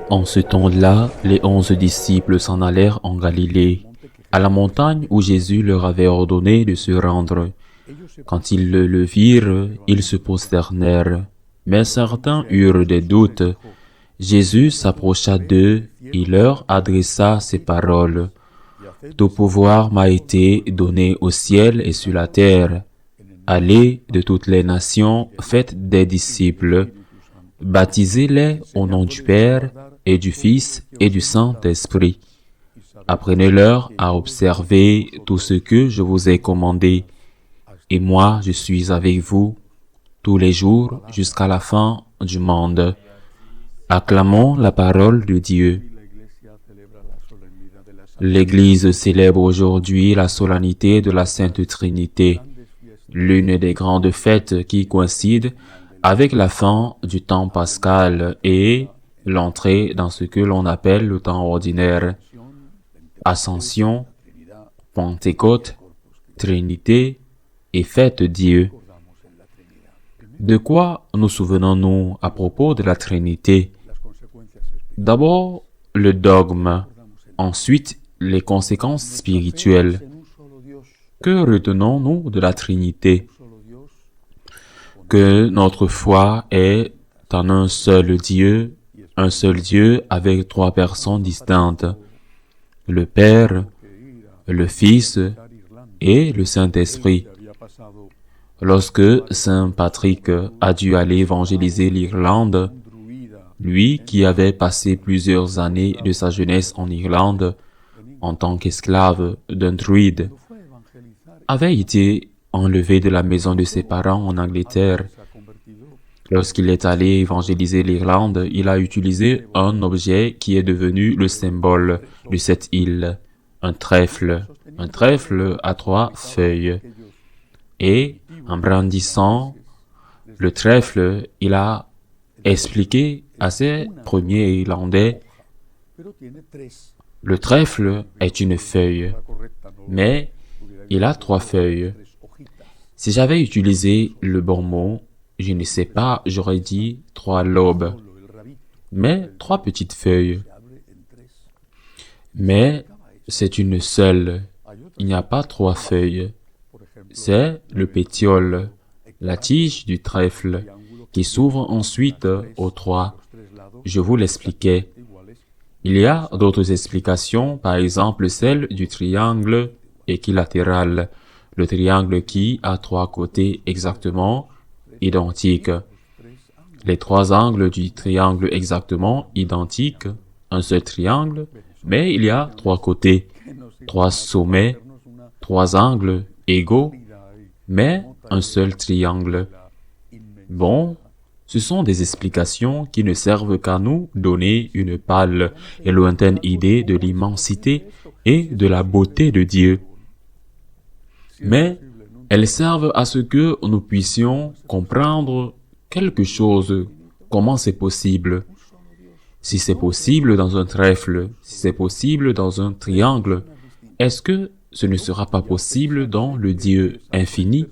En ce temps-là, les 11 disciples s'en allèrent en Galilée, à la montagne où Jésus leur avait ordonné de se rendre. Quand ils le virent, ils se prosternèrent. Mais certains eurent des doutes. Jésus s'approcha d'eux et leur adressa ces paroles. Tout pouvoir m'a été donné au ciel et sur la terre. Allez de toutes les nations, faites des disciples. Baptisez-les au nom du Père et du Fils et du Saint-Esprit. Apprenez-leur à observer tout ce que je vous ai commandé. Et moi, je suis avec vous tous les jours jusqu'à la fin du monde. Acclamons la parole de Dieu. L'Église célèbre aujourd'hui la solennité de la Sainte Trinité, l'une des grandes fêtes qui coïncide avec la fin du temps pascal et l'entrée dans ce que l'on appelle le temps ordinaire. Ascension, Pentecôte, Trinité et fête Dieu. De quoi nous souvenons-nous à propos de la Trinité? D'abord, le dogme, ensuite les conséquences spirituelles. Que retenons-nous de la Trinité? Que notre foi est en un seul Dieu avec trois personnes distinctes, le Père, le Fils et le Saint-Esprit. Lorsque Saint Patrick a dû aller évangéliser l'Irlande, lui qui avait passé plusieurs années de sa jeunesse en Irlande en tant qu'esclave d'un druide, avait été enlevé de la maison de ses parents en Angleterre. Lorsqu'il est allé évangéliser l'Irlande, il a utilisé un objet qui est devenu le symbole de cette île, un trèfle à 3 feuilles. Et en brandissant le trèfle, il a expliqué à ses premiers Irlandais, le trèfle est une feuille, mais il a 3 feuilles. Si j'avais utilisé le bon mot, je ne sais pas, j'aurais dit 3 lobes, mais 3 petites feuilles. Mais c'est une seule, il n'y a pas 3 feuilles. C'est le pétiole, la tige du trèfle, qui s'ouvre ensuite aux 3. Je vous l'expliquais. Il y a d'autres explications, par exemple celle du triangle équilatéral, le triangle qui a 3 côtés exactement identiques. Les 3 angles du triangle exactement identiques, un seul triangle, mais il y a 3 côtés, 3 sommets, 3 angles égaux, mais un seul triangle. Bon, ce sont des explications qui ne servent qu'à nous donner une pâle et lointaine idée de l'immensité et de la beauté de Dieu. Mais elles servent à ce que nous puissions comprendre quelque chose, comment c'est possible. Si c'est possible dans un trèfle, si c'est possible dans un triangle, est-ce que ce ne sera pas possible dans le Dieu infini?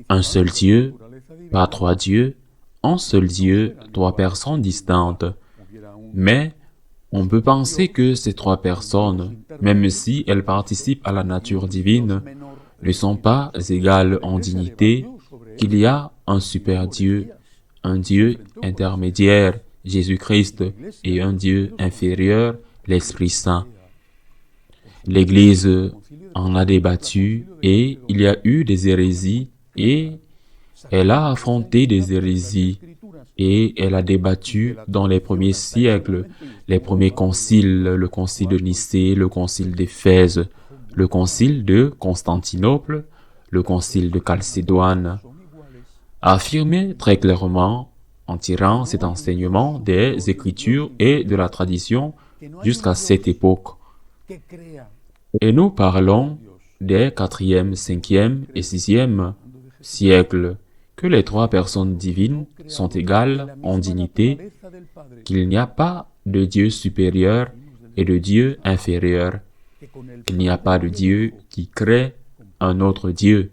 Un seul Dieu, pas 3 dieux, un seul Dieu, 3 personnes distinctes. Mais on peut penser que ces 3 personnes, même si elles participent à la nature divine, ne sont pas égales en dignité, qu'il y a un super Dieu, un Dieu intermédiaire, Jésus-Christ, et un Dieu inférieur, l'Esprit Saint. L'Église en a débattu et il y a eu des hérésies et elle a affronté des hérésies et elle a débattu dans les premiers siècles, les premiers conciles, le concile de Nicée, le concile d'Éphèse, le concile de Constantinople, le concile de Chalcédoine, a affirmé très clairement, en tirant cet enseignement des Écritures et de la tradition jusqu'à cette époque. Et nous parlons des 4e, 5e et 6e siècles, que les 3 personnes divines sont égales en dignité, qu'il n'y a pas de Dieu supérieur et de Dieu inférieur, qu'il n'y a pas de Dieu qui crée un autre Dieu.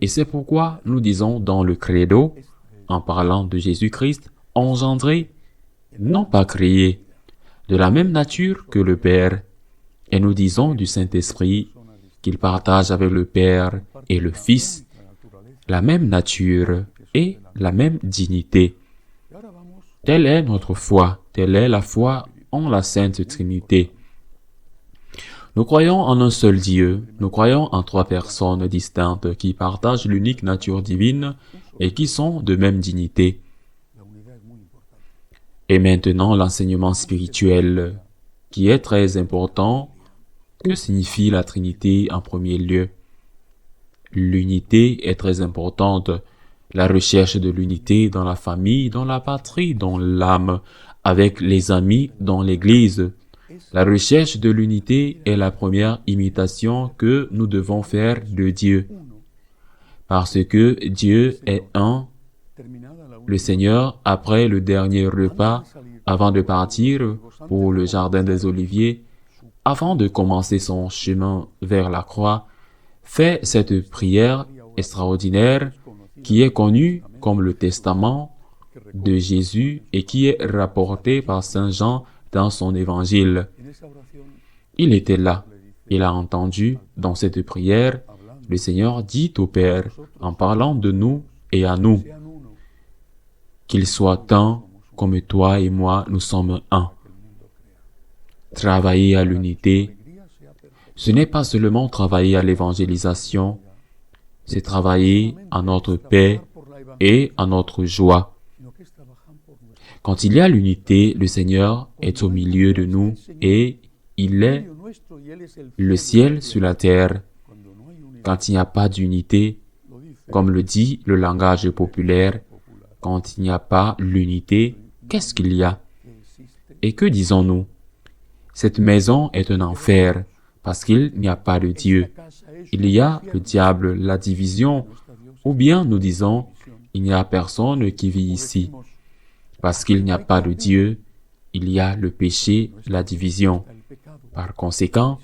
Et c'est pourquoi nous disons dans le credo, en parlant de Jésus-Christ, engendré non pas créé, de la même nature que le Père. Et nous disons du Saint-Esprit qu'il partage avec le Père et le Fils la même nature et la même dignité. Telle est notre foi, telle est la foi en la Sainte Trinité. Nous croyons en un seul Dieu, nous croyons en trois personnes distinctes qui partagent l'unique nature divine et qui sont de même dignité. Et maintenant, l'enseignement spirituel, qui est très important. Que signifie la Trinité en premier lieu? L'unité est très importante. La recherche de l'unité dans la famille, dans la patrie, dans l'âme, avec les amis, dans l'Église. La recherche de l'unité est la première imitation que nous devons faire de Dieu. Parce que Dieu est un. Le Seigneur, après le dernier repas, avant de partir pour le jardin des Oliviers, avant de commencer son chemin vers la croix, fait cette prière extraordinaire qui est connue comme le testament de Jésus et qui est rapportée par Saint Jean dans son évangile. Il était là. Il a entendu dans cette prière, le Seigneur dit au Père, en parlant de nous et à nous, qu'il soit un comme toi et moi, nous sommes un. Travailler à l'unité, ce n'est pas seulement travailler à l'évangélisation, c'est travailler à notre paix et à notre joie. Quand il y a l'unité, le Seigneur est au milieu de nous et il est le ciel sur la terre. Quand il n'y a pas d'unité, comme le dit le langage populaire, quand il n'y a pas l'unité, qu'est-ce qu'il y a? Et que disons-nous? Cette maison est un enfer, parce qu'il n'y a pas de Dieu. Il y a le diable, la division, ou bien nous disons, il n'y a personne qui vit ici. Parce qu'il n'y a pas de Dieu, il y a le péché, la division. Par conséquent,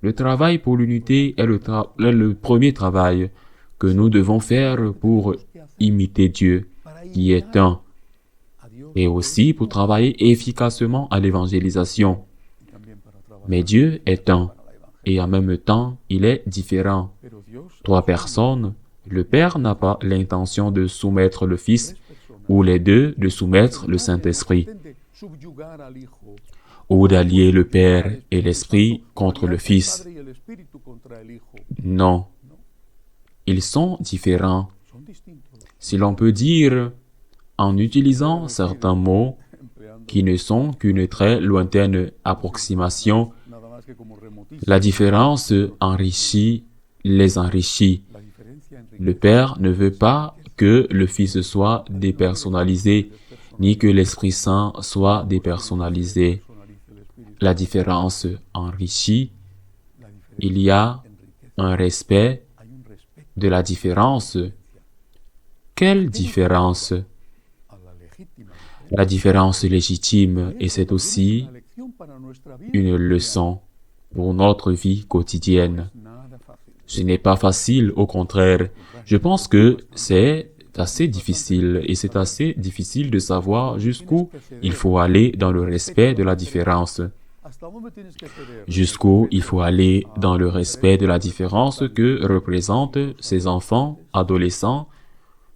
le travail pour l'unité est le premier travail que nous devons faire pour imiter Dieu, qui est un, et aussi pour travailler efficacement à l'évangélisation. Mais Dieu est un, et en même temps, il est différent. Trois personnes, le Père n'a pas l'intention de soumettre le Fils, ou les deux de soumettre le Saint-Esprit, ou d'allier le Père et l'Esprit contre le Fils. Non, ils sont différents. Si l'on peut dire, en utilisant certains mots qui ne sont qu'une très lointaine approximation, la différence enrichit les enrichis. Le Père ne veut pas que le Fils soit dépersonnalisé, ni que l'Esprit Saint soit dépersonnalisé. La différence enrichit. Il y a un respect de la différence. Quelle différence? La différence légitime, et c'est aussi une leçon pour notre vie quotidienne. Ce n'est pas facile, au contraire. Je pense que c'est assez difficile, et c'est assez difficile de savoir jusqu'où il faut aller dans le respect de la différence. Jusqu'où il faut aller dans le respect de la différence que représentent ces enfants, adolescents,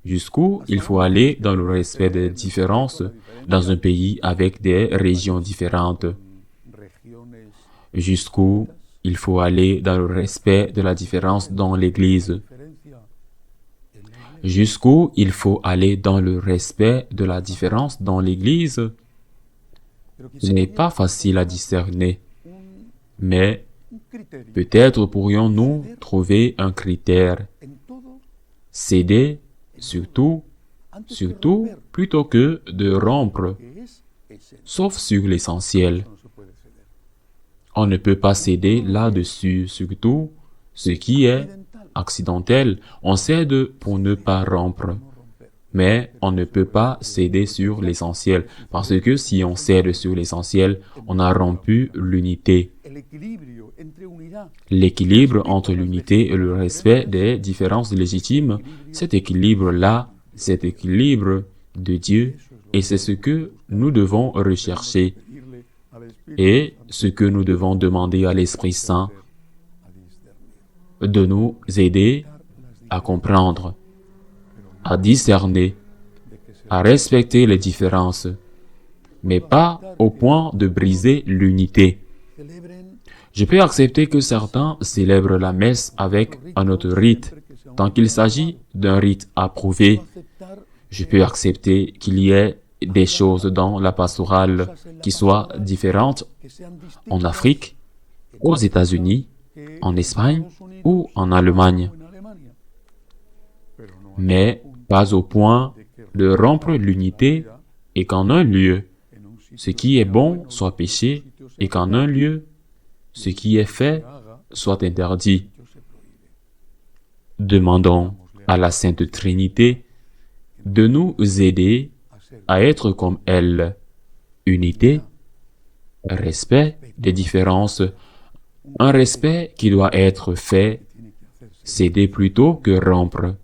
jusqu'où il faut aller dans le respect des différences dans un pays avec des régions différentes. Jusqu'où il faut aller dans le respect de la différence dans l'Église. Jusqu'où il faut aller dans le respect de la différence dans l'Église. Ce n'est pas facile à discerner, mais peut-être pourrions-nous trouver un critère. Céder, surtout, plutôt que de rompre, sauf sur l'essentiel. On ne peut pas céder là-dessus, surtout ce qui est accidentel. On cède pour ne pas rompre, mais on ne peut pas céder sur l'essentiel, parce que si on cède sur l'essentiel, on a rompu l'unité. L'équilibre entre l'unité et le respect des différences légitimes, cet équilibre-là, cet équilibre de Dieu, Et c'est ce que nous devons rechercher et ce que nous devons demander à l'Esprit Saint de nous aider à comprendre, à discerner, à respecter les différences, mais pas au point de briser l'unité. Je peux accepter que certains célèbrent la messe avec un autre rite, tant qu'il s'agit d'un rite approuvé. Je peux accepter qu'il y ait des choses dans la pastorale qui soient différentes en Afrique, aux États-Unis, en Espagne ou en Allemagne, mais pas au point de rompre l'unité et qu'en un lieu, ce qui est bon soit péché et qu'en un lieu, ce qui est fait soit interdit. Demandons à la Sainte Trinité de nous aider à être comme elle. Unité, respect des différences, un respect qui doit être fait, céder plutôt que rompre,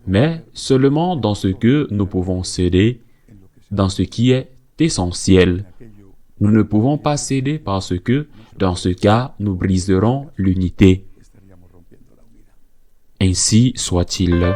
mais seulement dans ce que nous pouvons céder, dans ce qui est essentiel. Nous ne pouvons pas céder parce que, dans ce cas, nous briserons l'unité. Ainsi soit-il.